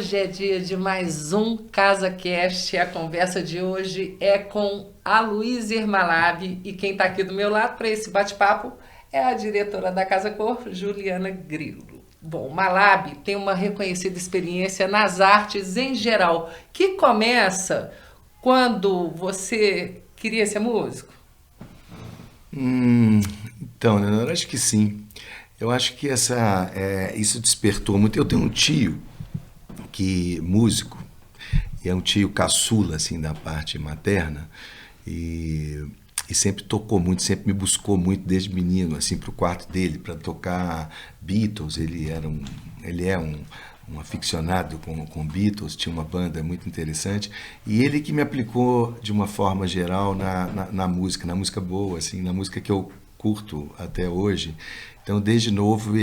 Hoje é dia de mais um CasaCast. A conversa de hoje é com a Luísa Ermalab e quem está aqui do meu lado para esse bate-papo é a diretora da Casa Cor, Juliana Grilo. Bom, Malab tem uma reconhecida experiência nas artes em geral, que começa quando você queria ser músico? Então, eu acho que sim. Eu acho que isso despertou muito. Eu tenho um tio músico, e é um tio caçula, assim, da parte materna, e sempre tocou muito, sempre me buscou muito desde menino, assim, para o quarto dele, para tocar Beatles. Ele é um aficionado com Beatles, tinha uma banda muito interessante, e ele que me aplicou de uma forma geral na música boa, assim, na música que eu curto até hoje. Então, desde novo,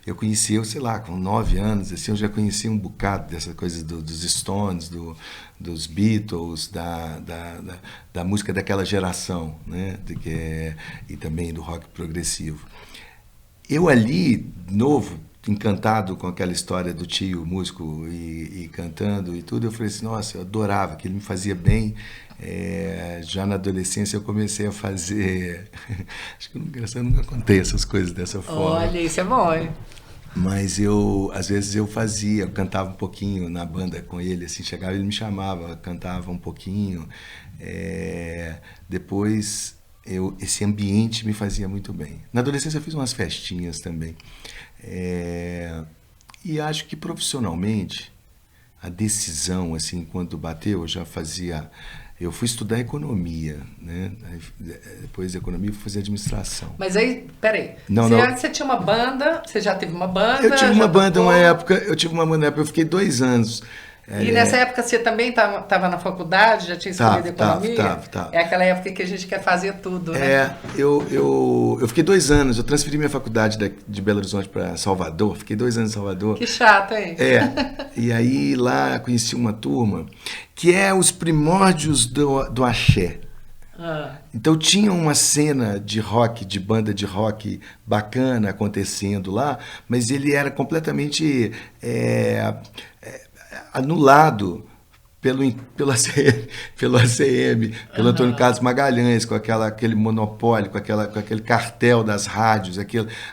eu conheci, sei lá, com 9 anos, assim, eu já conhecia um bocado dessa coisa dos Stones, dos Beatles, da música daquela geração, né? E também do rock progressivo. Eu ali, novo, encantado com aquela história do tio músico e cantando e tudo, eu falei assim, nossa, eu adorava, que ele me fazia bem. Já na adolescência eu comecei a fazer, acho que nunca contei essas coisas dessa forma. Olha, isso é bom, hein? Mas às vezes eu cantava um pouquinho na banda com ele, assim, chegava, ele me chamava, cantava um pouquinho. Depois esse ambiente me fazia muito bem. Na adolescência eu fiz umas festinhas também. E acho que profissionalmente a decisão, assim, quando bateu, eu fui estudar economia, né? Depois de economia, fui fazer administração. Mas aí, peraí, você tinha uma banda, você já teve uma banda? Eu tive uma banda uma época, eu fiquei 2 anos. E nessa época você também estava na faculdade, já tinha escolhido economia? Tava. É aquela época que a gente quer fazer tudo, né? Eu fiquei 2 anos, eu transferi minha faculdade de Belo Horizonte para Salvador, fiquei 2 anos em Salvador. Que chato, hein? E aí lá conheci uma turma que é os primórdios do axé. Então tinha uma cena de rock, de banda de rock bacana acontecendo lá, mas ele era completamente anulado pelo ACM, pelo Antônio Carlos Magalhães, com aquele monopólio, com aquele cartel das rádios,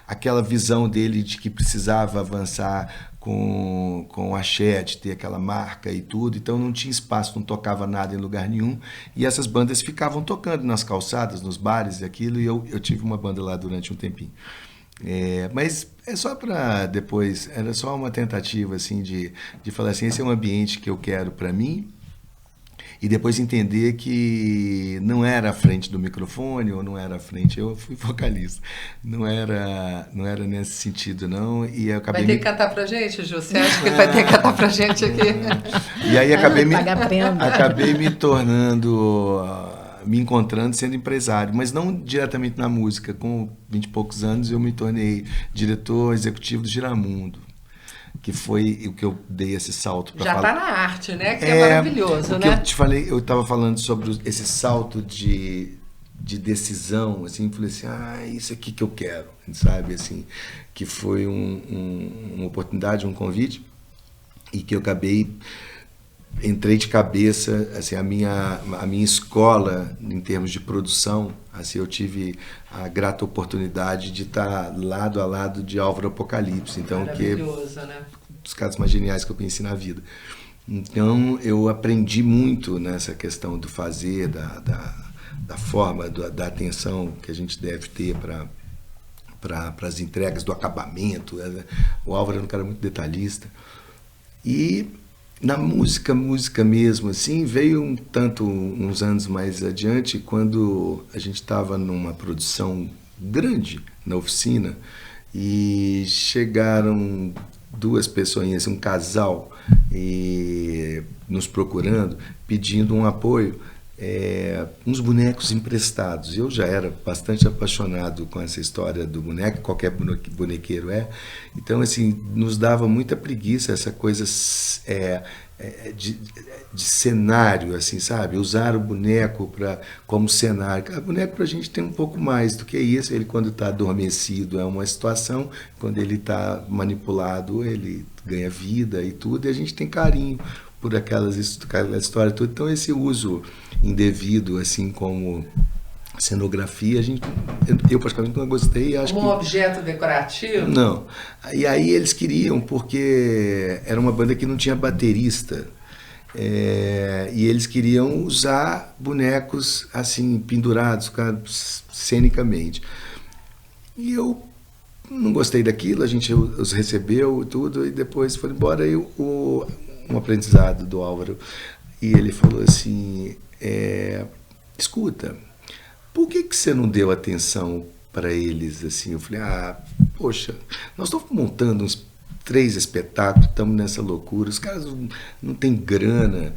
aquela visão dele de que precisava avançar com o axé, de ter aquela marca e tudo. Então não tinha espaço, não tocava nada em lugar nenhum, e essas bandas ficavam tocando nas calçadas, nos bares e aquilo, e eu tive uma banda lá durante um tempinho. Mas é só para depois, era só uma tentativa assim de falar assim, esse é um ambiente que eu quero para mim, e depois entender que não era à frente do microfone, ou não era à frente, eu fui vocalista, não era nesse sentido não, e eu acabei... Vai ter que cantar pra gente, Ju? Você acha que vai ter que cantar pra gente aqui? E aí acabei me tornando... me encontrando sendo empresário, mas não diretamente na música. Com 20 e poucos anos eu me tornei diretor executivo do Giramundo, que foi o que eu dei esse salto para falar. Já está na arte, né? Que é maravilhoso, né? Eu te falei, eu estava falando sobre esse salto de decisão, assim, falei assim, isso aqui que eu quero, sabe, assim, que foi uma oportunidade, um convite, e que eu entrei de cabeça, assim, a minha escola em termos de produção, assim, eu tive a grata oportunidade de estar lado a lado de Álvaro Apocalipse, então, maravilhoso, né? Um dos caras mais geniais que eu conheci na vida. Então eu aprendi muito nessa questão do fazer, da forma, da atenção que a gente deve ter para as entregas, do acabamento. O Álvaro era um cara muito detalhista. E na música mesmo, assim, veio uns anos mais adiante, quando a gente estava numa produção grande na oficina, e chegaram 2 pessoinhas, um casal, e nos procurando, pedindo um apoio, uns bonecos emprestados. Eu já era bastante apaixonado com essa história do boneco, qualquer bonequeiro é. Então, assim, nos dava muita preguiça essa coisa de cenário, assim, sabe? Usar o boneco como cenário. O boneco para a gente tem um pouco mais do que isso. Ele, quando está adormecido, é uma situação. Quando ele está manipulado, ele ganha vida e tudo. E a gente tem carinho por aquela história toda. Então, esse uso indevido, assim, como cenografia, eu praticamente não gostei. Acho como um objeto decorativo? Não. E aí eles queriam, porque era uma banda que não tinha baterista, e eles queriam usar bonecos assim, pendurados, cenicamente. E eu não gostei daquilo, a gente os recebeu e tudo, e depois foi embora. E um aprendizado do Álvaro, e ele falou assim, escuta, por que você não deu atenção para eles assim? Eu falei, poxa, nós estamos montando uns 3 espetáculos, estamos nessa loucura, os caras não têm grana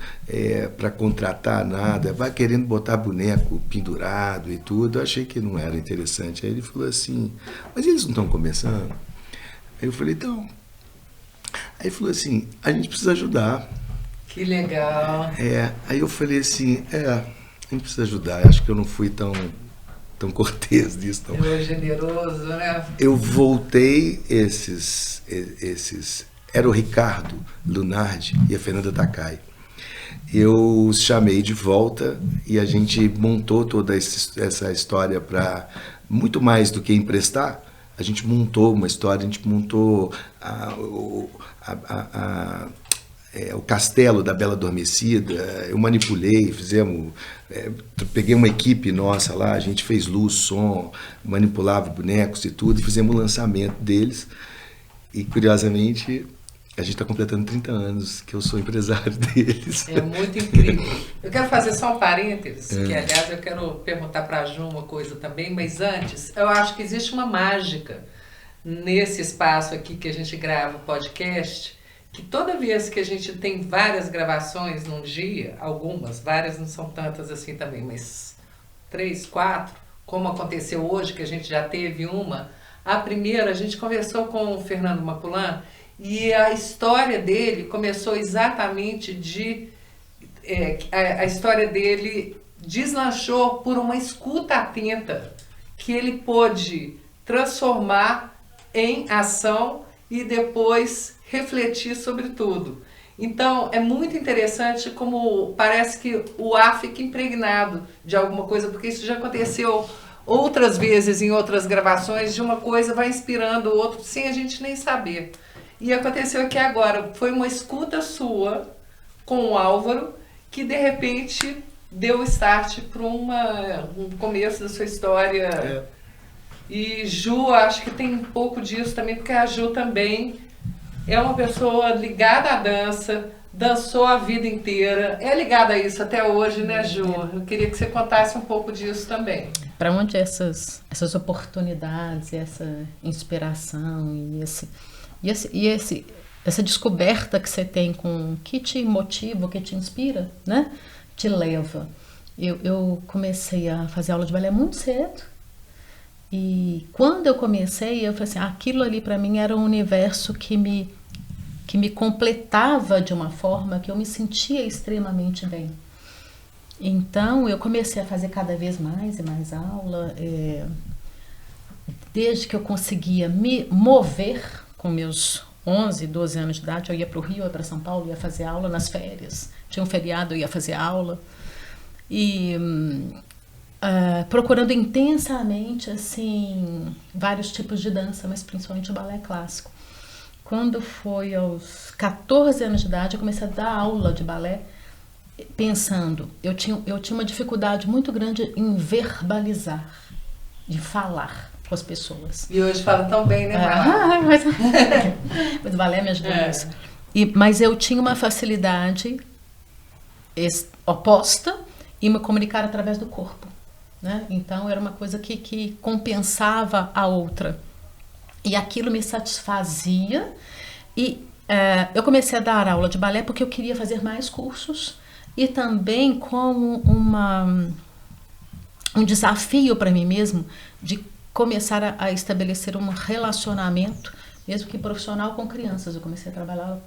para contratar nada, vai querendo botar boneco pendurado e tudo. Eu achei que não era interessante. Aí ele falou assim, mas eles não estão começando? Aí eu falei, então. Aí ele falou assim, a gente precisa ajudar. Que legal. Aí eu falei assim, a gente precisa ajudar. Acho que eu não fui tão cortês disso, não. Eu generoso, né? Eu voltei era o Ricardo Lunardi e a Fernanda Takai. Eu os chamei de volta e a gente montou toda essa história para muito mais do que emprestar. A gente montou uma história, a gente montou o castelo da Bela Adormecida. Eu manipulei, peguei uma equipe nossa lá, a gente fez luz, som, manipulava bonecos e tudo, e fizemos o lançamento deles. E curiosamente, a gente está completando 30 anos que eu sou empresário deles. É muito incrível. Eu quero fazer só um parênteses, que aliás eu quero perguntar para a Ju uma coisa também, mas antes, eu acho que existe uma mágica nesse espaço aqui que a gente grava o podcast, que toda vez que a gente tem várias gravações num dia, várias não são tantas assim também, mas 3, 4, como aconteceu hoje, que a gente já teve uma. A primeira, a gente conversou com o Fernando Mapulan e a história dele começou exatamente a história dele deslanchou por uma escuta atenta que ele pôde transformar em ação e depois refletir sobre tudo. Então, é muito interessante como parece que o ar fica impregnado de alguma coisa, porque isso já aconteceu outras vezes em outras gravações, de uma coisa vai inspirando o outro sem a gente nem saber. E aconteceu aqui agora, foi uma escuta sua com o Álvaro, que de repente deu start para um começo da sua história. E Ju, acho que tem um pouco disso também, porque a Ju também é uma pessoa ligada à dança, dançou a vida inteira, é ligada a isso até hoje, né, Ju? Eu queria que você contasse um pouco disso também. Para onde essas oportunidades, essa inspiração essa descoberta que você tem que te motiva, que te inspira, né? Te leva. Eu comecei a fazer aula de balé muito cedo. E quando eu comecei, eu falei assim, aquilo ali para mim era um universo que me completava de uma forma que eu me sentia extremamente bem. Então eu comecei a fazer cada vez mais e mais aula, desde que eu conseguia me mover com meus 11, 12 anos de idade, eu ia para o Rio, eu ia para São Paulo, ia fazer aula nas férias, tinha um feriado, eu ia fazer aula. E procurando intensamente assim vários tipos de dança, mas principalmente o balé clássico. Quando foi aos 14 anos de idade, eu comecei a dar aula de balé, pensando, eu tinha uma dificuldade muito grande em verbalizar, de falar com as pessoas. E hoje fala tão bem, né, mas o balé me ajudou nisso. Mas eu tinha uma facilidade oposta em me comunicar através do corpo. Né? Então era uma coisa que compensava a outra e aquilo me satisfazia e eu comecei a dar aula de balé porque eu queria fazer mais cursos e também como um desafio para mim mesmo de começar a estabelecer um relacionamento mesmo que profissional com crianças. Eu comecei a trabalhar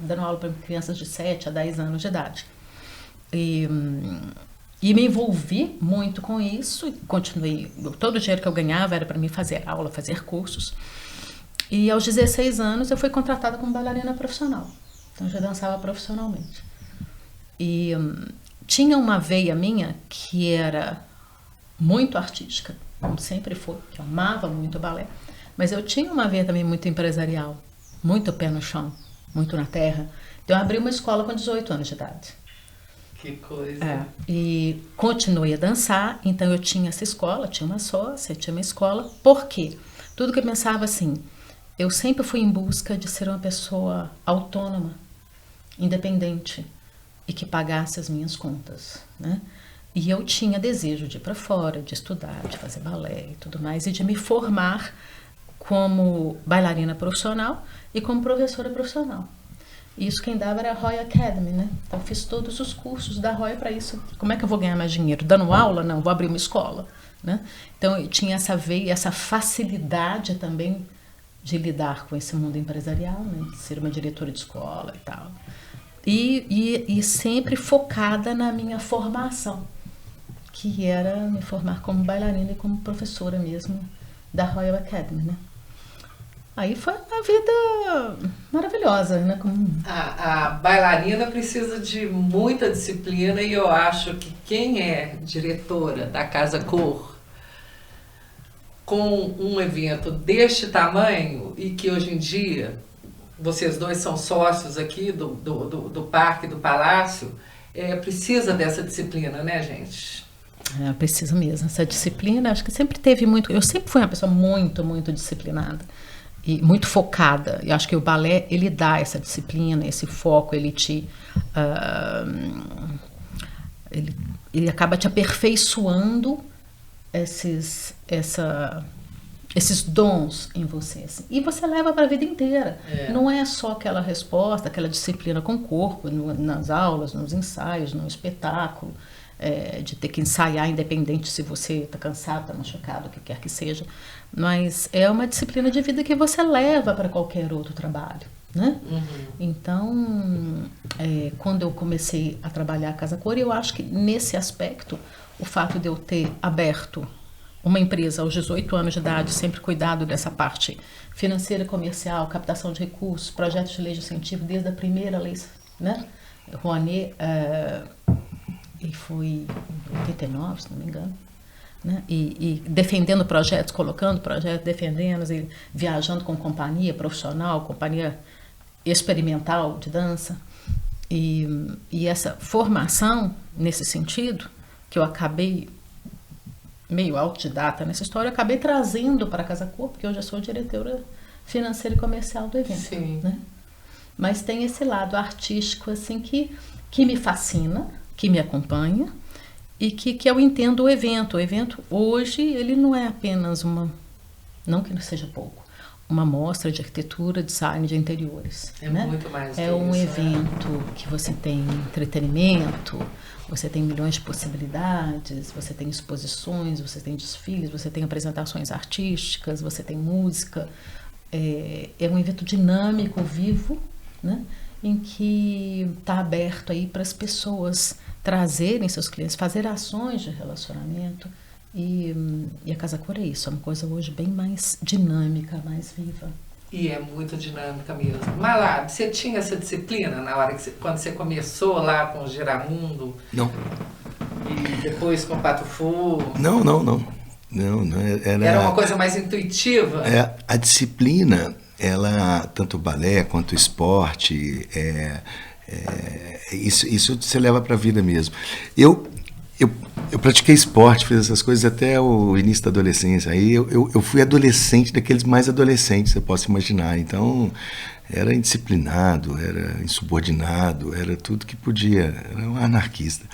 dando aula para crianças de 7 a 10 anos de idade. E me envolvi muito com isso, e continuei. Todo o dinheiro que eu ganhava era para mim fazer aula, fazer cursos. E aos 16 anos eu fui contratada como bailarina profissional. Então eu já dançava profissionalmente. E tinha uma veia minha que era muito artística, como sempre foi, que eu amava muito o balé. Mas eu tinha uma veia também muito empresarial, muito pé no chão, muito na terra. Então eu abri uma escola com 18 anos de idade. Que coisa. E continuei a dançar, então eu tinha essa escola, tinha uma sócia, tinha uma escola. Por quê? Tudo que eu pensava assim, eu sempre fui em busca de ser uma pessoa autônoma, independente e que pagasse as minhas contas, né? E eu tinha desejo de ir para fora, de estudar, de fazer balé e tudo mais, e de me formar como bailarina profissional e como professora profissional. Isso quem dava era a Royal Academy, né? Então fiz todos os cursos da Royal para isso. Como é que eu vou ganhar mais dinheiro? Dando aula? Não, vou abrir uma escola, né? Então eu tinha essa veia, essa facilidade também de lidar com esse mundo empresarial, né? De ser uma diretora de escola e tal. E sempre focada na minha formação, que era me formar como bailarina e como professora mesmo da Royal Academy, né? Aí foi uma vida maravilhosa, né? A bailarina precisa de muita disciplina e eu acho que quem é diretora da Casa Cor com um evento deste tamanho e que hoje em dia vocês dois são sócios aqui do Parque, do Palácio, precisa dessa disciplina, né, gente? Precisa mesmo. Essa disciplina, acho que sempre teve muito... Eu sempre fui uma pessoa muito, muito disciplinada e muito focada. E acho que o balé, ele dá essa disciplina, esse foco, ele acaba te aperfeiçoando esses dons em você. Assim. E você leva para a vida inteira. Não é só aquela resposta, aquela disciplina com o corpo, nas aulas, nos ensaios, no espetáculo, de ter que ensaiar independente se você está cansado, está machucado, o que quer que seja. Mas é uma disciplina de vida que você leva para qualquer outro trabalho. Né? Uhum. Então, quando eu comecei a trabalhar a Casa Cor, eu acho que nesse aspecto, o fato de eu ter aberto uma empresa aos 18 anos de idade, sempre cuidado dessa parte financeira, comercial, captação de recursos, projetos de lei de incentivo, desde a primeira lei, né? Rouanet, e foi em 89, se não me engano, né? E defendendo projetos, colocando projetos, defendendo, e viajando com companhia profissional, companhia experimental de dança, e essa formação nesse sentido, que eu acabei meio autodidata nessa história, eu acabei trazendo para a Casa Cor, porque hoje eu sou diretora financeira e comercial do evento. Sim. Né? Mas tem esse lado artístico assim que me fascina, que me acompanha e que eu entendo o evento. O evento hoje ele não é apenas não que não seja pouco, uma mostra de arquitetura, design de interiores. Né? Muito mais. É um evento que você tem entretenimento, você tem milhões de possibilidades, você tem exposições, você tem desfiles, você tem apresentações artísticas, você tem música. É um evento dinâmico, vivo, né? Em que está aberto aí para as pessoas trazerem seus clientes, fazer ações de relacionamento. E a Casa Cor é isso, é uma coisa hoje bem mais dinâmica, mais viva. E é muito dinâmica mesmo. Malab, você tinha essa disciplina na hora quando você começou lá com o Giramundo? Não. E depois com o Pato Fu? Não. Era uma coisa mais intuitiva? A disciplina, ela, tanto o balé quanto o esporte, isso você leva para a vida mesmo. Eu pratiquei esporte, fiz essas coisas até o início da adolescência. Aí eu fui adolescente, daqueles mais adolescentes, você pode imaginar. Então, era indisciplinado, era insubordinado, era tudo que podia, era um anarquista.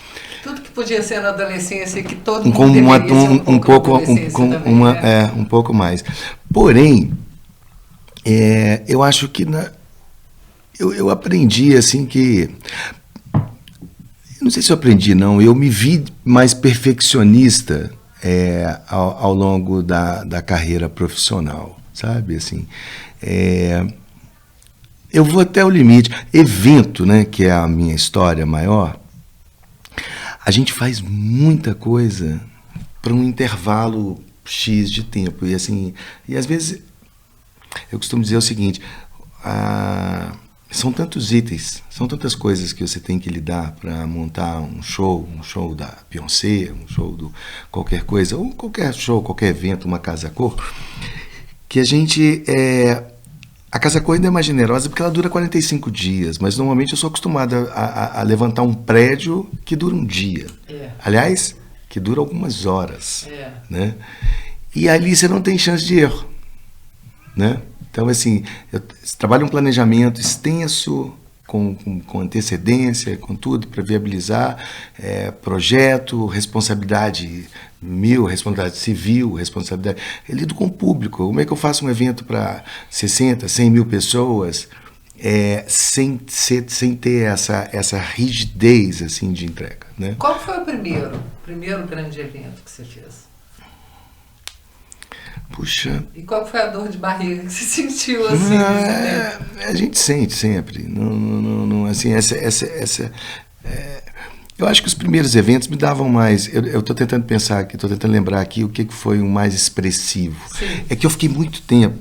Tudo que podia ser na adolescência, que todo mundo deveria ser um pouco também, né? Um pouco mais. Porém, eu acho que eu aprendi assim que... Não sei se eu aprendi, não. Eu me vi mais perfeccionista ao longo da carreira profissional, sabe? Assim, Eu vou até o limite. Evento, né, que é a minha história maior, a gente faz muita coisa para um intervalo X de tempo. E assim, e às vezes eu costumo dizer o seguinte, são tantos itens, são tantas coisas que você tem que lidar para montar um show da Beyoncé, um show do qualquer coisa, ou qualquer show, qualquer evento, uma casa-cor, que a gente... A casa-cor ainda é mais generosa porque ela dura 45 dias, mas normalmente eu sou acostumado a levantar um prédio que dura um dia. Aliás, que dura algumas horas. Né? E ali você não tem chance de erro. Né? Então, assim, eu trabalho um planejamento extenso, com antecedência, com tudo, para viabilizar projeto, responsabilidade responsabilidade civil, responsabilidade... Eu lido com o público. Como é que eu faço um evento para 60, 100 mil pessoas sem ter essa rigidez assim, de entrega? Né? Qual foi o primeiro grande evento que você fez? Puxa... E qual foi a dor de barriga que você sentiu assim? A gente sente sempre. Não, assim, eu acho que os primeiros eventos me davam mais... Eu estou tentando pensar aqui, estou tentando lembrar aqui o que foi o mais expressivo. Sim. É que eu fiquei muito tempo...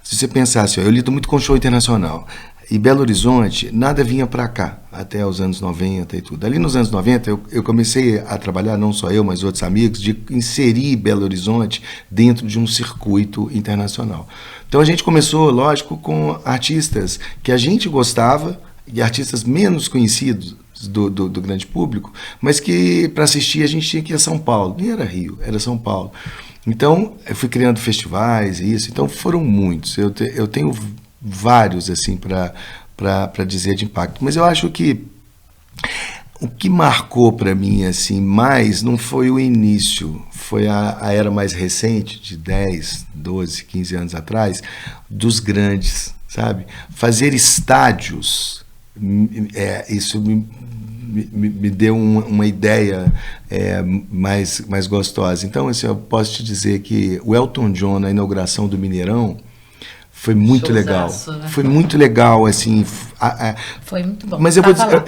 Se você pensar assim, eu lido muito com show internacional. E Belo Horizonte, nada vinha para cá, até os anos 90 e tudo. Ali nos anos 90, eu comecei a trabalhar, não só eu, mas outros amigos, de inserir Belo Horizonte dentro de um circuito internacional. Então a gente começou, lógico, com artistas que a gente gostava, e artistas menos conhecidos do grande público, mas que para assistir a gente tinha que ir a São Paulo. Nem era Rio, era São Paulo. Então eu fui criando festivais e isso, então foram muitos. Eu tenho vários assim para dizer de impacto, mas eu acho que o que marcou para mim assim mais não foi o início, foi a era mais recente de 10, 12, 15 anos atrás, dos grandes, sabe? Fazer estádios, isso me deu uma ideia mais gostosa. Então, assim, eu posso te dizer que o Elton John na inauguração do Mineirão foi muito legal. Né? Foi muito legal, assim. Foi muito bom. Mas eu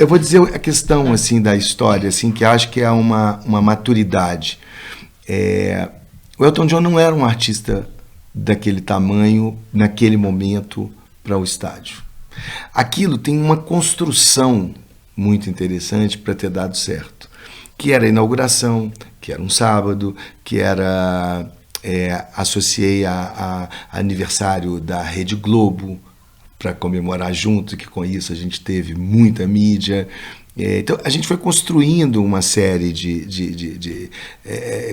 vou dizer a questão assim da história, assim, que acho que é uma maturidade. O Elton John não era um artista daquele tamanho, naquele momento, para o estádio. Aquilo tem uma construção muito interessante para ter dado certo. Que era a inauguração, que era um sábado, que era... associei a aniversário da Rede Globo para comemorar junto, que com isso a gente teve muita mídia. Então a gente foi construindo uma série de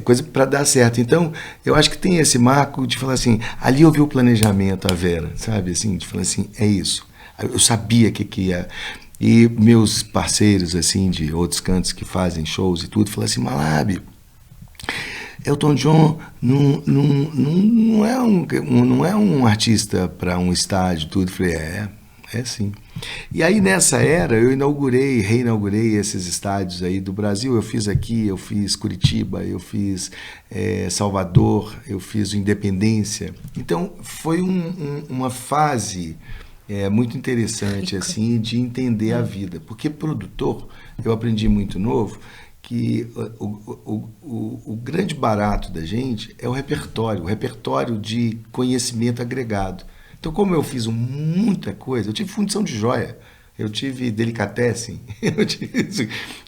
coisas para dar certo. Então eu acho que tem esse marco de falar assim, ali eu vi o planejamento, a Vera, sabe, assim, de falar assim, é isso. Eu sabia que ia... E meus parceiros assim de outros cantos que fazem shows e tudo, falaram assim, Malab, Elton John não é um artista para um estádio, tudo. Eu falei, é sim. E aí nessa era eu reinaugurei esses estádios aí do Brasil. Eu fiz aqui, eu fiz Curitiba, eu fiz Salvador, eu fiz o Independência. Então foi uma fase muito interessante assim de entender a vida, porque produtor, eu aprendi muito novo que o grande barato da gente é o repertório de conhecimento agregado. Então, como eu fiz muita coisa, eu tive fundição de joia, eu tive delicatessen,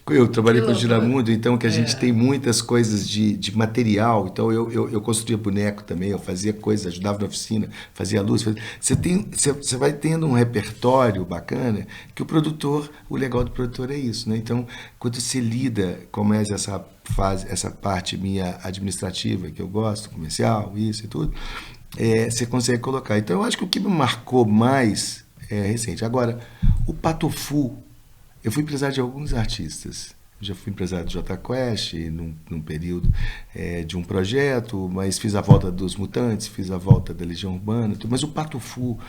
eu trabalhei com o Giramundo, então que a gente tem muitas coisas de material, então eu construía boneco também, eu fazia coisas, ajudava na oficina, fazia luz. Você vai tendo um repertório bacana que o legal do produtor é isso, né? Então, quando você lida com mais essa parte minha administrativa, que eu gosto, comercial, isso e tudo, você consegue colocar. Então, eu acho que o que me marcou mais recente. Agora, o Patofu, eu fui empresário de alguns artistas. Já fui empresário do Jota Quest num período de um projeto, mas fiz a volta dos Mutantes, fiz a volta da Legião Urbana, tudo. Mas o Patofu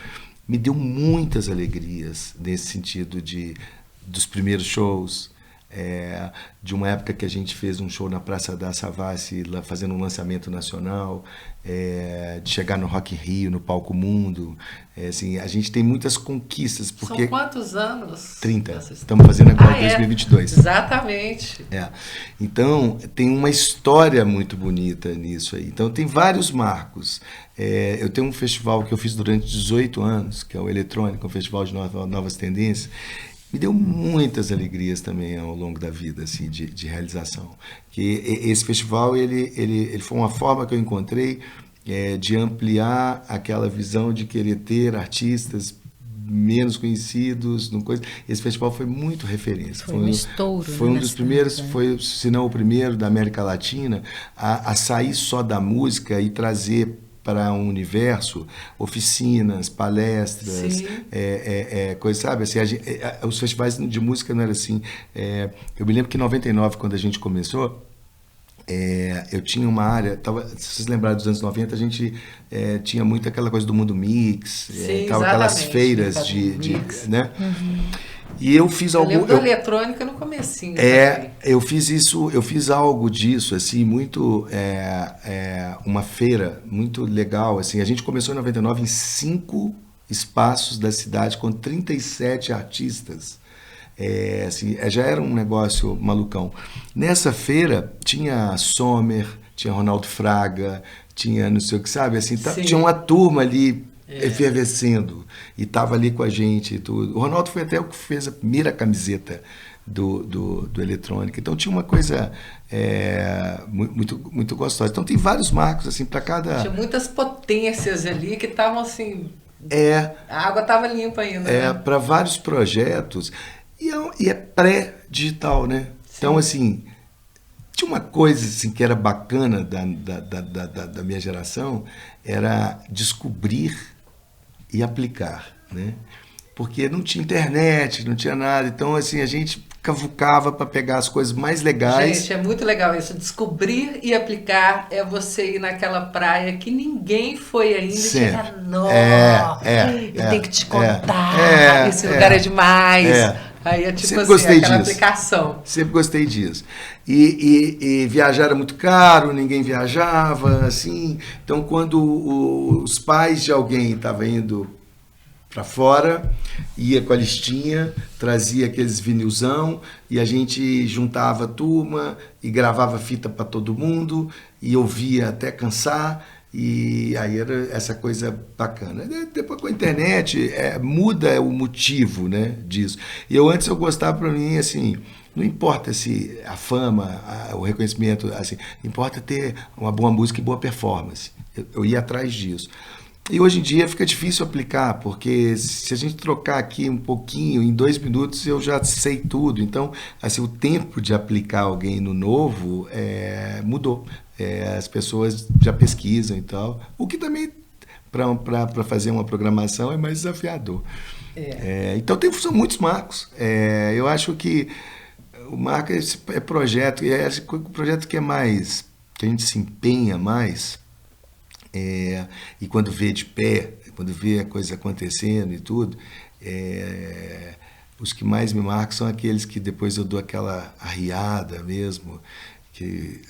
me deu muitas alegrias nesse sentido dos primeiros shows, de uma época que a gente fez um show na Praça da Savassi, fazendo um lançamento nacional, de chegar no Rock in Rio, no Palco Mundo. Assim, a gente tem muitas conquistas. Porque São quantos anos? 30. Estamos fazendo agora 2022. Exatamente. Então, tem uma história muito bonita nisso aí. Então, tem vários marcos. Eu tenho um festival que eu fiz durante 18 anos, que é o Eletrônico, um festival de novas tendências. Me deu muitas alegrias também ao longo da vida, assim, de realização. Que esse festival, ele foi uma forma que eu encontrei de ampliar aquela visão de querer ter artistas menos conhecidos, esse festival foi muito referência. Foi um estouro. Foi um dos primeiros, foi, se não o primeiro da América Latina a sair só da música e trazer para um universo oficinas, palestras, coisas, sabe? Assim, os festivais de música não eram assim. Eu me lembro que em 99, quando a gente começou, eu tinha uma área, se vocês lembrarem dos anos 90, a gente tinha muito aquela coisa do Mundo Mix, aquelas feiras né? E eu fiz algo. Eu lembro da eletrônica no comecinho. Eu fiz algo disso, assim, muito. Uma feira muito legal. Assim, a gente começou em 99 em 5 espaços da cidade com 37 artistas. Assim, já era um negócio malucão. Nessa feira tinha Sommer, tinha Ronaldo Fraga, tinha não sei o que, sabe? Assim, tinha uma turma ali efervescendo e estava ali com a gente e tudo. O Ronaldo foi até o que fez a primeira camiseta do Eletrônica. Então tinha uma coisa muito, muito gostosa. Então tem vários marcos assim para cada. Tinha muitas potências ali que estavam assim. A água estava limpa ainda. Né? Para vários projetos. E é pré-digital, né? Sim. Então, assim, tinha uma coisa assim, que era bacana da minha geração, era descobrir e aplicar, né? Porque não tinha internet, não tinha nada. Então, assim, a gente cavucava para pegar as coisas mais legais. Gente, é muito legal isso. Descobrir e aplicar é você ir naquela praia que ninguém foi ainda e chegar, nossa, eu tenho que te contar, esse lugar é demais. Aí é tipo sempre assim, gostei aquela disso. aplicação. Sempre gostei disso. E viajar era muito caro, ninguém viajava, assim. Então, quando os pais de alguém estavam indo para fora, ia com a listinha, trazia aqueles vinilzão e a gente juntava a turma e gravava fita para todo mundo e ouvia até cansar. E aí era essa coisa bacana. Depois com a internet muda o motivo, né, disso. E antes eu gostava, para mim, assim, não importa se a fama, o reconhecimento, assim, importa ter uma boa música e boa performance. Eu ia atrás disso. E hoje em dia fica difícil aplicar, porque se a gente trocar aqui um pouquinho, em 2 minutos eu já sei tudo. Então, assim, o tempo de aplicar alguém no novo mudou. As pessoas já pesquisam e tal. O que também, para fazer uma programação, é mais desafiador. Então, são muitos marcos. Eu acho que o marco é projeto, e o projeto que é mais, que a gente se empenha mais, e quando vê de pé, quando vê a coisa acontecendo e tudo, os que mais me marcam são aqueles que depois eu dou aquela arriada mesmo, que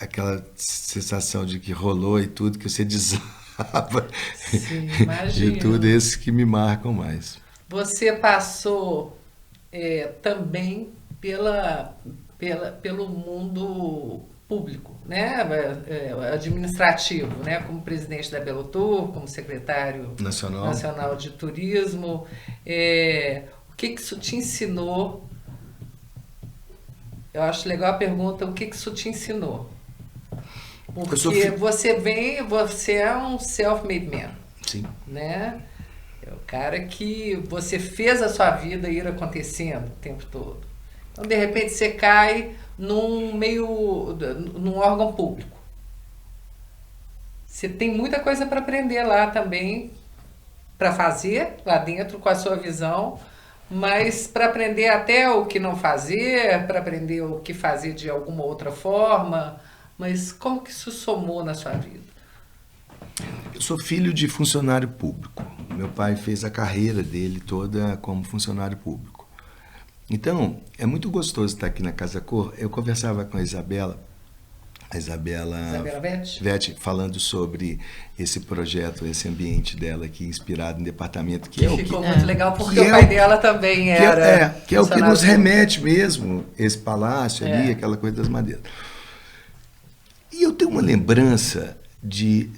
aquela sensação de que rolou e tudo, que você desaba. Sim, imagino. E tudo, esses que me marcam mais. Você passou também pelo mundo público, né? Administrativo, né? Como presidente da Belotur, como secretário nacional de turismo. O que isso te ensinou? Eu acho legal a pergunta, o que isso te ensinou? Porque você é um self-made man. Sim. Né? É o cara que você fez a sua vida ir acontecendo o tempo todo. Então, de repente, você cai num órgão público. Você tem muita coisa para aprender lá também, para fazer lá dentro com a sua visão, mas para aprender até o que não fazer, para aprender o que fazer de alguma outra forma. Mas como que isso somou na sua vida? Eu sou filho de funcionário público. Meu pai fez a carreira dele toda como funcionário público. Então, é muito gostoso estar aqui na Casa Cor. Eu conversava com a Isabela Vetti, falando sobre esse projeto, esse ambiente dela aqui, inspirado em departamento, que ficou muito legal, porque o pai dela também era... Que é o que nos remete mesmo, esse palácio ali, aquela coisa das madeiras. E eu tenho uma lembrança de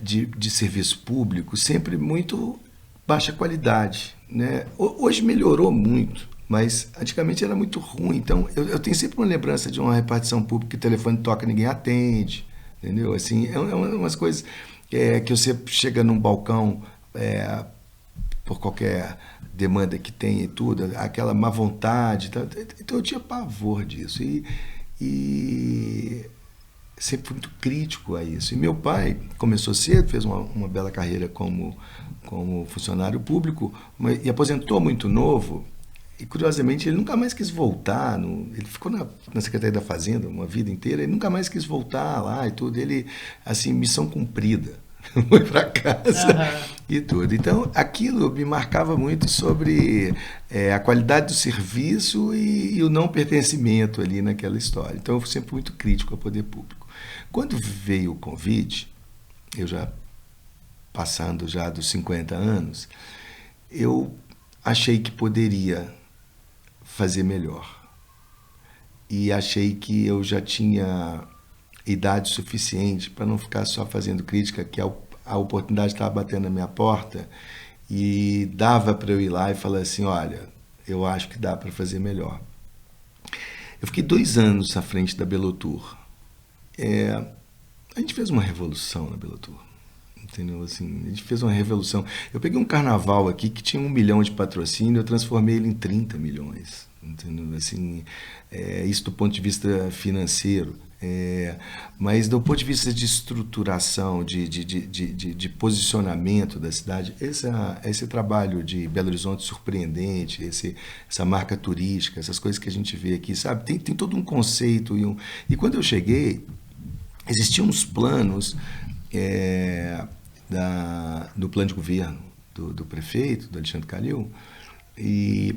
serviço público sempre muito baixa qualidade, né? Hoje melhorou muito, mas antigamente era muito ruim. Então, eu tenho sempre uma lembrança de uma repartição pública que o telefone toca e ninguém atende, entendeu? Assim, umas coisas que você chega num balcão por qualquer demanda que tenha e tudo, aquela má vontade. Então, eu tinha pavor disso. E sempre fui muito crítico a isso. E meu pai começou cedo, fez uma bela carreira como funcionário público, e aposentou muito novo. E, curiosamente, ele nunca mais quis voltar. Ele ficou na Secretaria da Fazenda uma vida inteira, ele nunca mais quis voltar lá e tudo. Ele, assim, missão cumprida, foi para casa e tudo. Então, aquilo me marcava muito sobre a qualidade do serviço e o não pertencimento ali naquela história. Então, eu fui sempre muito crítico ao poder público. Quando veio o convite, eu já passando já dos 50 anos, eu achei que poderia fazer melhor. E achei que eu já tinha idade suficiente para não ficar só fazendo crítica, que a oportunidade estava batendo na minha porta e dava para eu ir lá e falar assim, olha, eu acho que dá para fazer melhor. Eu fiquei 2 anos à frente da Belotour. A gente fez uma revolução na Belotour. Entendeu? Assim, a gente fez uma revolução. Eu peguei um carnaval aqui que tinha 1 milhão de patrocínio, eu transformei ele em 30 milhões. Entendeu? Assim, isso do ponto de vista financeiro. Mas do ponto de vista de estruturação, de posicionamento da cidade, esse trabalho de Belo Horizonte surpreendente, essa marca turística, essas coisas que a gente vê aqui, sabe? Tem todo um conceito. E quando eu cheguei, existiam uns planos do plano de governo do prefeito, do Alexandre Calil,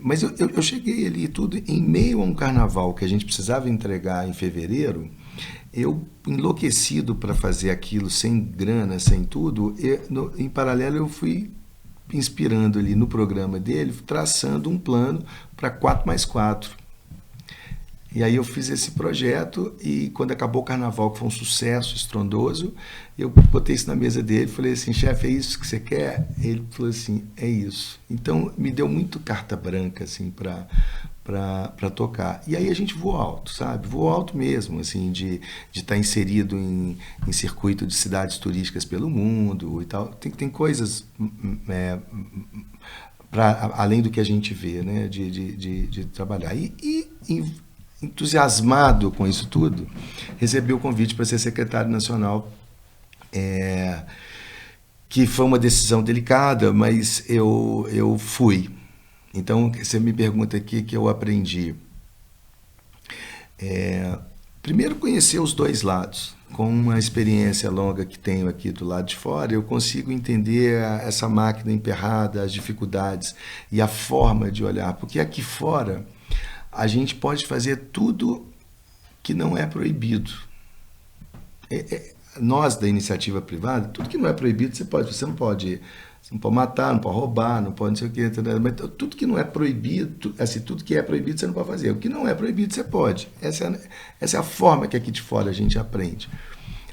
mas eu cheguei ali tudo em meio a um carnaval que a gente precisava entregar em fevereiro, eu enlouquecido para fazer aquilo sem grana, sem tudo, em paralelo eu fui inspirando ali no programa dele, traçando um plano para 4+4. E aí eu fiz esse projeto e quando acabou o carnaval, que foi um sucesso estrondoso, eu botei isso na mesa dele e falei assim, chefe, é isso que você quer? Ele falou assim, é isso. Então me deu muito carta branca assim, para tocar. E aí a gente voou alto, sabe? Voou alto mesmo, assim, de estar inserido em circuito de cidades turísticas pelo mundo e tal. Tem coisas além do que a gente vê, né? de trabalhar. E entusiasmado com isso tudo, recebi o convite para ser secretário nacional, que foi uma decisão delicada, mas eu fui. Então, você me pergunta aqui que eu aprendi. Primeiro, conhecer os dois lados. Com uma experiência longa que tenho aqui do lado de fora, eu consigo entender essa máquina emperrada, as dificuldades e a forma de olhar. Porque aqui fora, a gente pode fazer tudo que não é proibido. Nós, da iniciativa privada, tudo que não é proibido, você não pode matar, não pode roubar, não pode não sei o quê, mas tudo que não é proibido, assim, tudo que é proibido você não pode fazer. O que não é proibido você pode. Essa é a forma que aqui de fora a gente aprende.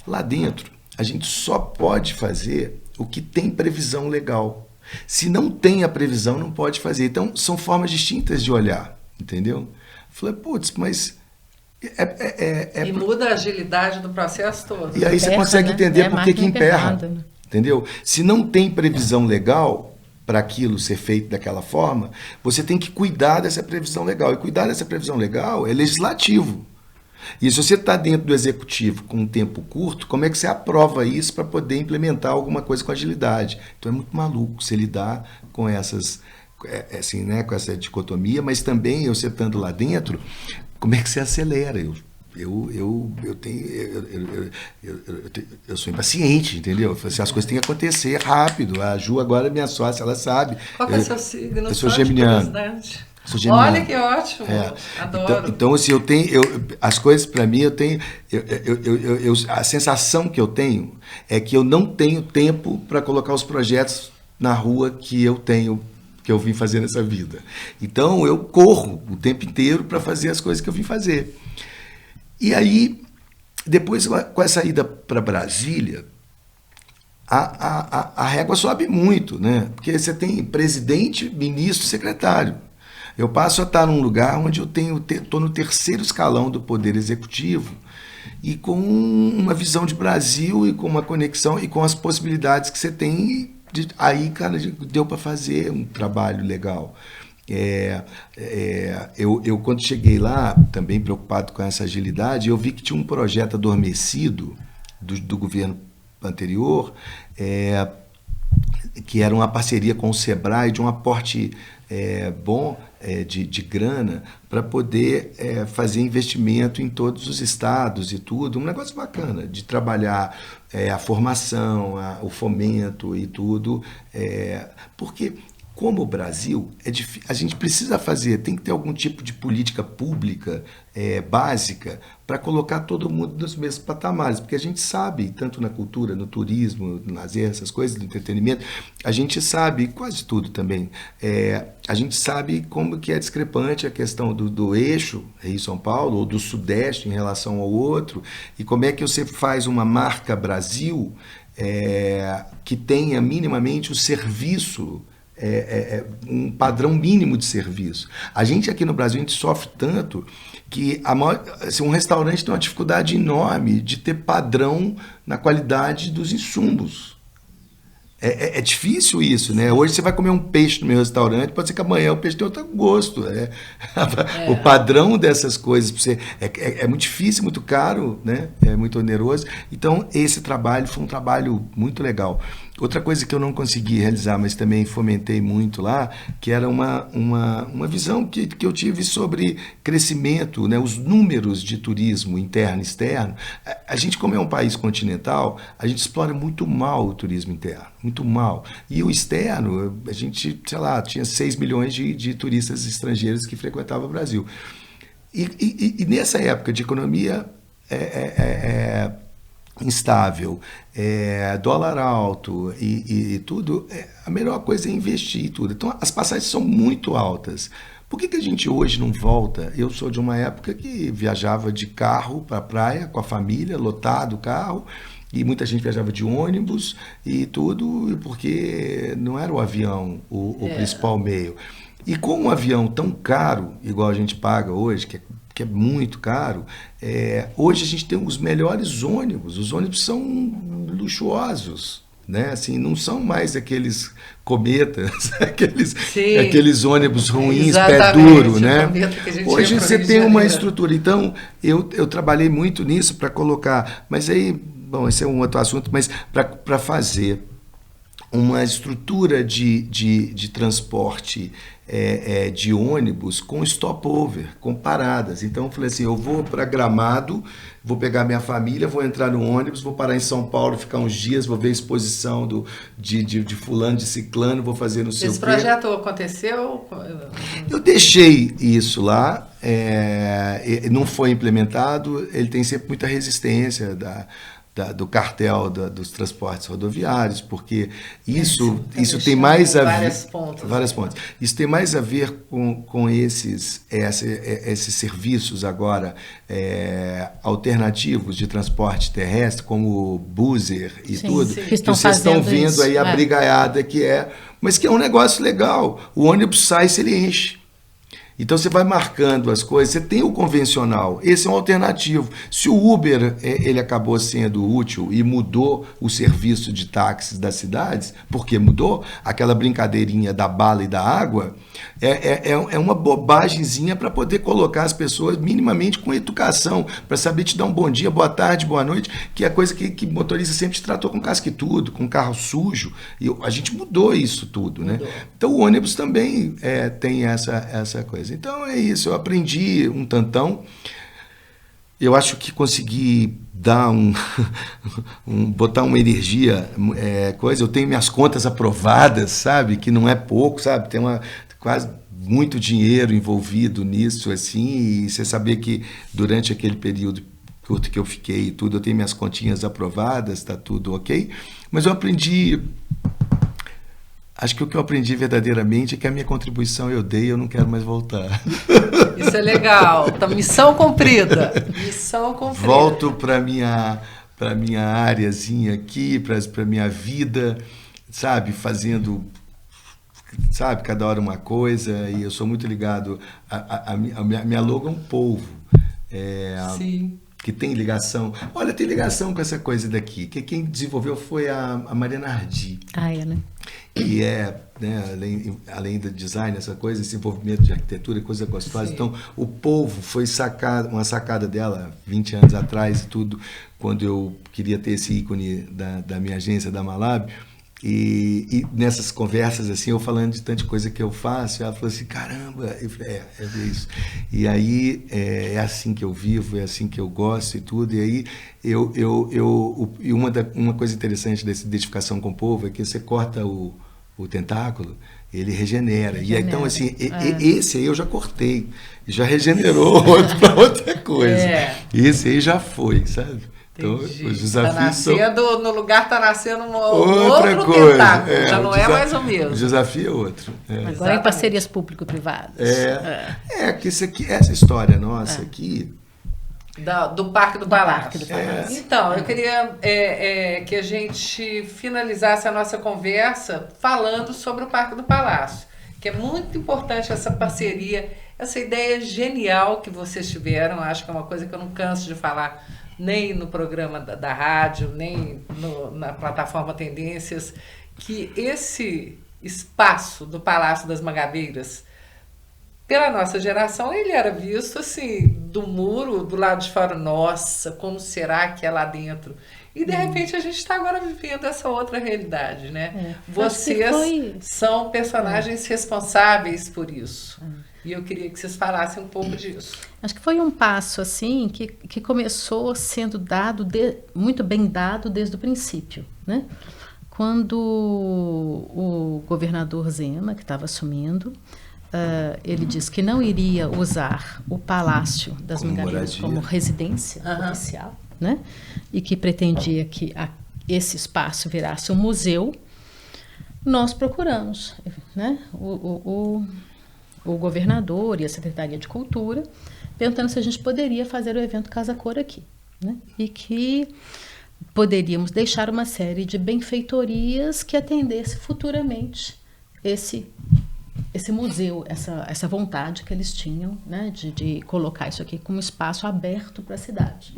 Lá dentro, a gente só pode fazer o que tem previsão legal. Se não tem a previsão, não pode fazer. Então, são formas distintas de olhar. Entendeu? Falei, putz, mas... E muda a agilidade do processo todo. E aí você consegue entender por que emperra. Né? Entendeu? Se não tem previsão legal para aquilo ser feito daquela forma, você tem que cuidar dessa previsão legal. E cuidar dessa previsão legal é legislativo. E se você está dentro do executivo com um tempo curto, como é que você aprova isso para poder implementar alguma coisa com agilidade? Então é muito maluco você lidar com essas... assim, né, com essa dicotomia, mas também eu estando lá dentro, como é que você acelera? Eu sou impaciente, entendeu? As coisas têm que acontecer rápido. A Ju agora é minha sócia, ela sabe. Qual que é o seu signo? Eu sou geminiano. Sou geminiano. Olha que ótimo, adoro. Então assim, as coisas para mim, a sensação que eu tenho é que eu não tenho tempo para colocar os projetos na rua que eu vim fazer nessa vida. Então eu corro o tempo inteiro para fazer as coisas que eu vim fazer. E aí, depois com essa ida para Brasília, a régua sobe muito, né? Porque você tem presidente, ministro, secretário. Eu passo a estar num lugar onde eu estou no terceiro escalão do Poder Executivo e com uma visão de Brasil e com uma conexão e com as possibilidades que você tem. Aí, cara, deu para fazer um trabalho legal. Eu, quando cheguei lá, também preocupado com essa agilidade, eu vi que tinha um projeto adormecido do governo anterior, que era uma parceria com o Sebrae de um aporte bom de grana para poder fazer investimento em todos os estados e tudo, um negócio bacana de trabalhar a formação, o fomento e tudo, porque como o Brasil, a gente precisa tem que ter algum tipo de política pública básica para colocar todo mundo nos mesmos patamares, porque a gente sabe, tanto na cultura, no turismo, no lazer, essas coisas, no entretenimento, a gente sabe, quase tudo também, a gente sabe como que é discrepante a questão do eixo Rio-São Paulo, ou do Sudeste em relação ao outro, e como é que você faz uma marca Brasil que tenha minimamente o serviço, um padrão mínimo de serviço. A gente aqui no Brasil, a gente sofre tanto que um restaurante tem uma dificuldade enorme de ter padrão na qualidade dos insumos. É difícil isso, né? Hoje você vai comer um peixe no meu restaurante, pode ser que amanhã o peixe tenha outro gosto. O padrão dessas coisas é muito difícil, muito caro, né? É muito oneroso. Então, esse trabalho foi um trabalho muito legal. Outra coisa que eu não consegui realizar, mas também fomentei muito lá, que era uma visão que eu tive sobre crescimento, né? Os números de turismo interno e externo. A gente, como é um país continental, a gente explora muito mal o turismo interno, muito mal. E o externo, a gente, sei lá, tinha 6 milhões de turistas estrangeiros que frequentavam o Brasil. E nessa época de economia instável, dólar alto e tudo, a melhor coisa é investir e tudo. Então, as passagens são muito altas. Por que a gente hoje não volta? Eu sou de uma época que viajava de carro para a praia com a família, lotado o carro, e muita gente viajava de ônibus e tudo, porque não era o avião o principal meio. E com um avião tão caro, igual a gente paga hoje, que é muito caro, hoje a gente tem os melhores ônibus. Os ônibus são luxuosos, né? Assim, não são mais aqueles cometas, aqueles ônibus ruins, pé duro, né? Hoje você tem uma estrutura. Então, eu trabalhei muito nisso para colocar, mas aí, bom, esse é um outro assunto, mas para fazer uma estrutura de transporte de ônibus com stopover, com paradas. Então eu falei assim, eu vou para Gramado, vou pegar minha família, vou entrar no ônibus, vou parar em São Paulo, ficar uns dias, vou ver a exposição de fulano, de ciclano, vou fazer no seu... Esse projeto aconteceu? Eu deixei isso lá, não foi implementado, ele tem sempre muita resistência do cartel dos transportes rodoviários, porque isso tem mais a ver... Várias pontas. Isso tem mais a ver com esses serviços agora alternativos de transporte terrestre, como o Buser e tudo, que vocês estão vendo isso, aí a brigaiada mas que é um negócio legal. O ônibus sai se ele enche. Então você vai marcando as coisas, você tem o convencional, esse é um alternativo. Se o Uber ele acabou sendo útil e mudou o serviço de táxis das cidades, porque mudou aquela brincadeirinha da bala e da água, é uma bobagemzinha para poder colocar as pessoas minimamente com educação, para saber te dar um bom dia, boa tarde, boa noite, que é a coisa que motorista sempre te tratou com casca e tudo, com carro sujo, e a gente mudou isso tudo, né? Então o ônibus também tem essa coisa. Então é isso, eu aprendi um tantão, eu acho que consegui dar botar uma energia, eu tenho minhas contas aprovadas, sabe, que não é pouco, sabe, tem quase muito dinheiro envolvido nisso, assim, e você saber que durante aquele período curto que eu fiquei e tudo, eu tenho minhas continhas aprovadas, tá tudo ok, mas eu aprendi, acho que o que eu aprendi verdadeiramente é que a minha contribuição eu dei, eu não quero mais voltar. Isso é legal, então, missão cumprida, missão cumprida. Volto para minha áreazinha aqui, para minha vida, sabe, fazendo, sabe, cada hora uma coisa, e eu sou muito ligado, minha logo é um polvo, Sim. que tem ligação, olha, tem ligação com essa coisa daqui, que quem desenvolveu foi a Mariana Hardy. Né? Que é, né, além do design, essa coisa, esse envolvimento de arquitetura, coisa gostosa. Sim. Então, o polvo foi uma sacada dela 20 anos atrás e tudo, quando eu queria ter esse ícone da minha agência, da Malab. E nessas conversas, assim, eu falando de tanta coisa que eu faço, ela falou assim, caramba, eu falei, é isso. E aí, é assim que eu vivo, é assim que eu gosto e tudo. E aí, uma coisa interessante dessa identificação com o povo é que você corta o tentáculo, ele regenera. E aí, então, assim, esse aí eu já cortei, já regenerou para outra coisa. Esse aí já foi, sabe? Então, entendi. os desafios no lugar está nascendo outra outro coisa. Tentáculo, já não é mais o mesmo. O desafio é outro. Agora em parcerias público-privadas. Que isso aqui, essa história nossa aqui... Do Parque do Palácio. Então, eu queria que a gente finalizasse a nossa conversa falando sobre o Parque do Palácio, que é muito importante essa parceria, essa ideia genial que vocês tiveram. Acho que é uma coisa que eu não canso de falar, nem no programa da rádio, nem na plataforma Tendências, que esse espaço do Palácio das Mangabeiras, pela nossa geração, ele era visto assim, do muro, do lado de fora, nossa, como será que é lá dentro? E de repente a gente está agora vivendo essa outra realidade, né? Vocês são personagens responsáveis por isso. E eu queria que vocês falassem um pouco disso. Acho que foi um passo assim que começou sendo dado, muito bem dado desde o princípio, né? Quando o governador Zema, que estava assumindo, ele disse que não iria usar o Palácio das Mangabeiras como residência oficial, né? E que pretendia que esse espaço virasse um museu. Nós procuramos, né? O governador e a Secretaria de Cultura, perguntando se a gente poderia fazer o evento Casa Cor aqui, né? E que poderíamos deixar uma série de benfeitorias que atendesse futuramente esse museu, essa vontade que eles tinham, né, de colocar isso aqui como espaço aberto para a cidade.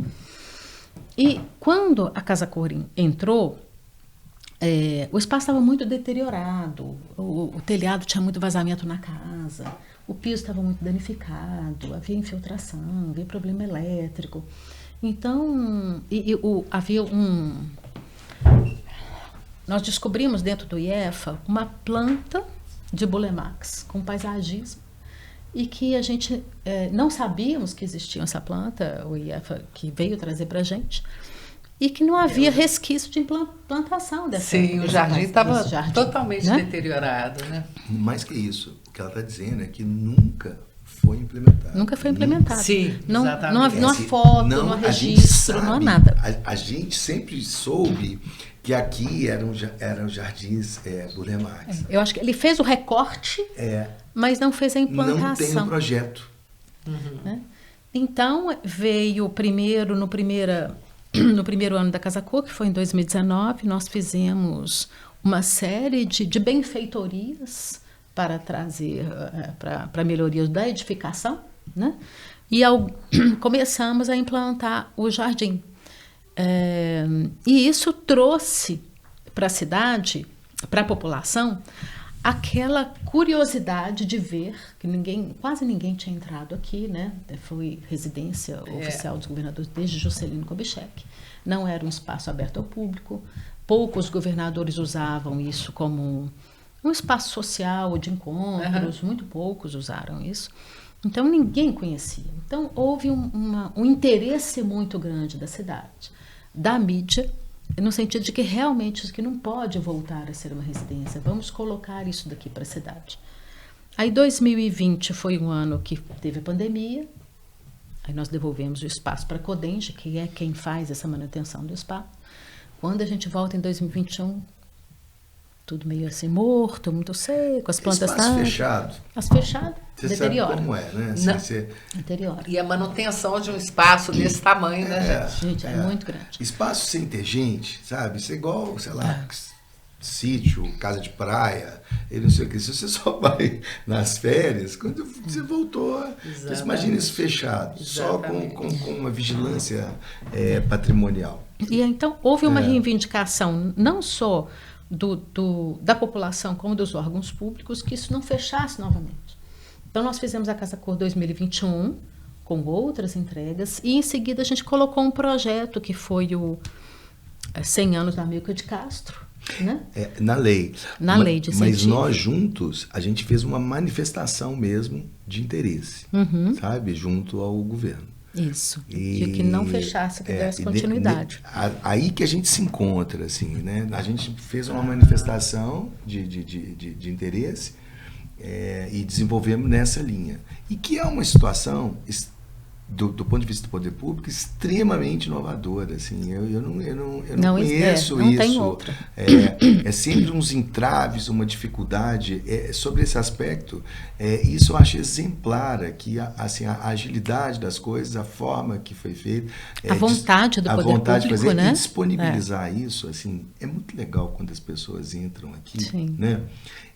E quando a Casa Cor entrou, o espaço estava muito deteriorado, o telhado tinha muito vazamento na casa, o piso estava muito danificado, havia infiltração, havia problema elétrico. Então, havia nós descobrimos dentro do IEFA uma planta de Bulemax com paisagismo, e que a gente não sabíamos que existia essa planta, o IEFA que veio trazer para a gente, e que não havia resquício de implantação dessa. Sim, o jardim estava totalmente, né, deteriorado, né? Mais que isso, o que ela está dizendo é que nunca foi implementado. Nunca foi implementado. Sim, não exatamente. Não há foto, não há registro, não há nada. A gente sempre soube que aqui eram jardins Bulemax. Eu acho que ele fez o recorte, mas não fez a implantação. Não tem um projeto. Né? Então, veio no primeiro ano da Casa Cor, que foi em 2019, nós fizemos uma série de benfeitorias para trazer para melhorias da edificação, né? E começamos a implantar o jardim. E isso trouxe para a cidade, para a população, aquela curiosidade de ver, que quase ninguém tinha entrado aqui, né? Foi residência oficial dos governadores desde Juscelino Kubitschek. Não era um espaço aberto ao público. Poucos governadores usavam isso como um espaço social de encontros, muito poucos usaram isso. Então ninguém conhecia. Então houve um interesse muito grande da cidade, da mídia, no sentido de que realmente isso aqui não pode voltar a ser uma residência, vamos colocar isso daqui para a cidade. Aí 2020 foi um ano que teve a pandemia, aí nós devolvemos o espaço para a Codenge, que é quem faz essa manutenção do espaço. Quando a gente volta em 2021, tudo meio assim morto, muito seco, as plantas Espaço fechado. As fechadas, Você deteriora. sabe como é, né? Assim, Não. você... Deteriora. E a manutenção de um espaço desse tamanho, né, gente? Gente, é muito grande. Espaço sem ter gente, sabe? Isso é igual, sei lá, sítio, casa de praia, e não sei o que. Se você só vai nas férias, quando você voltou, você imagina isso fechado, só com uma vigilância patrimonial. E então houve uma reivindicação não só da população como dos órgãos públicos que isso não fechasse novamente. Então nós fizemos a Casa Cor 2021 com outras entregas e em seguida a gente colocou um projeto que foi o 100 anos da Amílcar de Castro, né? Na lei. Na lei de Mas incentivo. nós juntos, a gente fez uma manifestação mesmo de interesse, sabe? Junto ao governo. Isso. De que não fechasse, que desse continuidade. Aí que a gente se encontra, assim, né? A gente fez uma manifestação de interesse e desenvolvemos nessa linha. E que é uma situação, do ponto de vista do poder público, extremamente inovadora. Assim. Eu não conheço não isso. Tem outra. É sempre uns entraves, uma dificuldade. Sobre esse aspecto, isso eu acho exemplar aqui, assim, a agilidade das coisas, a forma que foi feita. A vontade do poder público, de fazer, né? E disponibilizar isso, assim, é muito legal quando as pessoas entram aqui, Sim. né?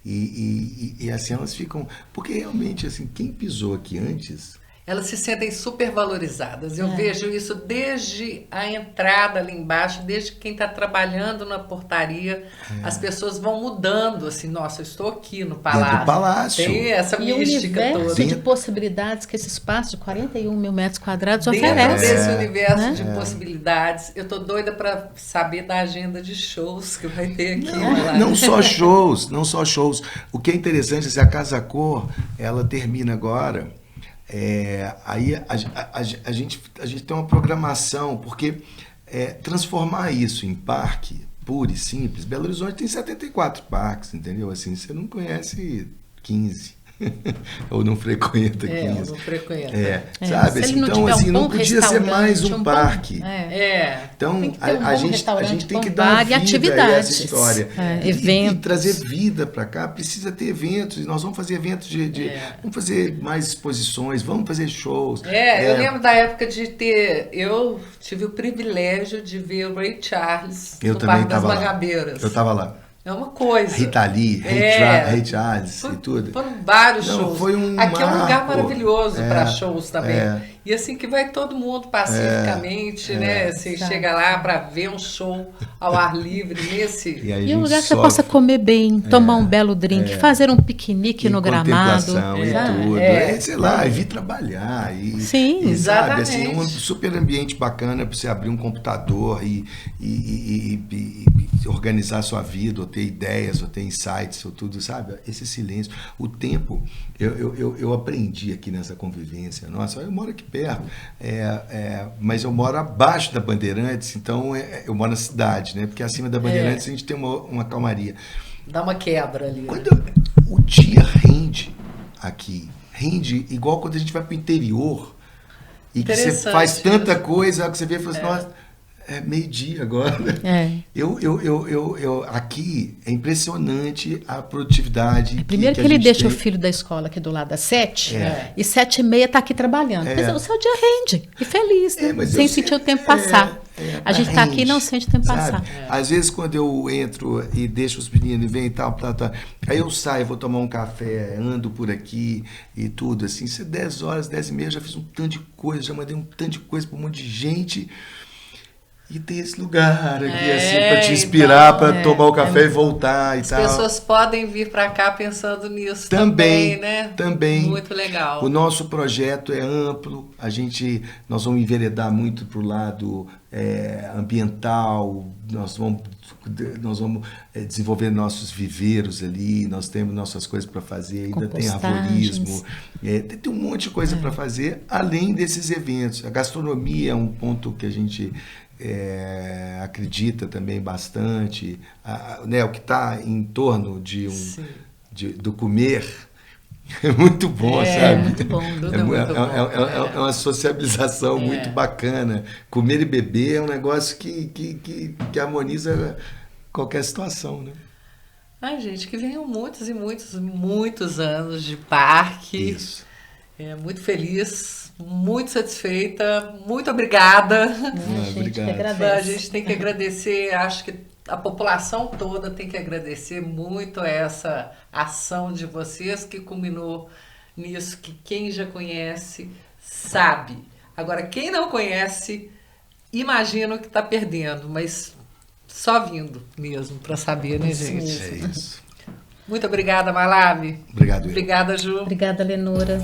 E assim elas ficam... Porque realmente, assim, quem pisou aqui antes... Elas se sentem super valorizadas. Eu vejo isso desde a entrada ali embaixo, desde quem está trabalhando na portaria. As pessoas vão mudando, assim, nossa, eu estou aqui no palácio. Dentro do palácio. Tem essa E o mística universo toda. de possibilidades que esse espaço de 41 mil metros quadrados Dentro oferece. desse universo né? de possibilidades, eu tô doida para saber da agenda de shows que vai ter aqui. Não só shows, não só shows. O que é interessante é que a Casa Cor, ela termina agora. Aí a gente tem uma programação, porque transformar isso em parque puro e simples, Belo Horizonte tem 74 parques, entendeu? Assim, você não conhece 15. Ou não frequenta 15. Não frequenta. Sabe? Assim, então, assim, não podia ser mais um parque. Então, a gente tem que dar vida a essa história. E trazer vida para cá, precisa ter eventos. E nós vamos fazer eventos vamos fazer mais exposições, vamos fazer shows. Eu lembro da época de ter... Eu tive o privilégio de ver o Ray Charles no Parque das Mangabeiras. Eu estava lá. É uma coisa. Rita Lee, Ray Charles e tudo. Foram vários shows. Foi Aqui é um lugar maravilhoso para shows também. E assim que vai todo mundo pacificamente, né? Assim, chega lá para ver um show ao ar livre nesse. E um lugar que você possa comer bem, tomar um belo drink, fazer um piquenique no gramado. E tudo. Sei lá, vir trabalhar. Sim, exatamente. Sabe, assim, um super ambiente bacana para você abrir um computador e organizar a sua vida, ou ter ideias, ou ter insights, ou tudo, sabe? Esse silêncio. O tempo, eu aprendi aqui nessa convivência. Nossa, eu moro aqui perto, mas eu moro abaixo da Bandeirantes, então eu moro na cidade, né? Porque acima da Bandeirantes a gente tem uma calmaria. Dá uma quebra ali. Quando o dia rende aqui, rende igual quando a gente vai para o interior e que você faz tanta coisa que você vê e fala assim, nossa, meio-dia agora. Aqui é impressionante a produtividade. Primeiro que ele deixa o filho da escola aqui do lado às 7, e 7h30 está aqui trabalhando. Quer dizer, o seu dia rende, e feliz, né? Sem sentir o tempo passar. A gente está aqui e não sente o tempo passar. Às vezes, quando eu entro e deixo os meninos e vem e tal, aí eu saio, vou tomar um café, ando por aqui e tudo, assim, 10 horas, 10h30, eu já fiz um tanto de coisa, já mandei um tanto de coisa para um monte de gente. E tem esse lugar aqui, assim, para te inspirar, para tomar o café e voltar e tal. As pessoas podem vir para cá pensando nisso também, né? Também. Muito legal. O nosso projeto é amplo, nós vamos enveredar muito para o lado ambiental, nós vamos desenvolver nossos viveiros ali, nós temos nossas coisas para fazer, ainda tem arborismo, tem um monte de coisa para fazer, além desses eventos. A gastronomia é um ponto que a gente acredita também bastante, né, o que está em torno do comer, É muito bom, É sabe? muito bom. Tudo é muito bom. É uma sociabilização muito bacana. Comer e beber é um negócio que harmoniza qualquer situação, né? Ai, gente, que venham muitos e muitos, muitos anos de parque. Isso. Muito feliz, muito satisfeita, muito obrigada. A gente obrigado. que A agradece. gente tem que agradecer, acho que a população toda tem que agradecer muito essa ação de vocês que culminou nisso, que quem já conhece sabe. Agora, quem não conhece, imagina o que está perdendo, mas só vindo mesmo para saber, né, Isso gente? mesmo. É isso. Muito obrigada, Malave. Obrigado, eu. Obrigada, Ju. Obrigada, Lenora.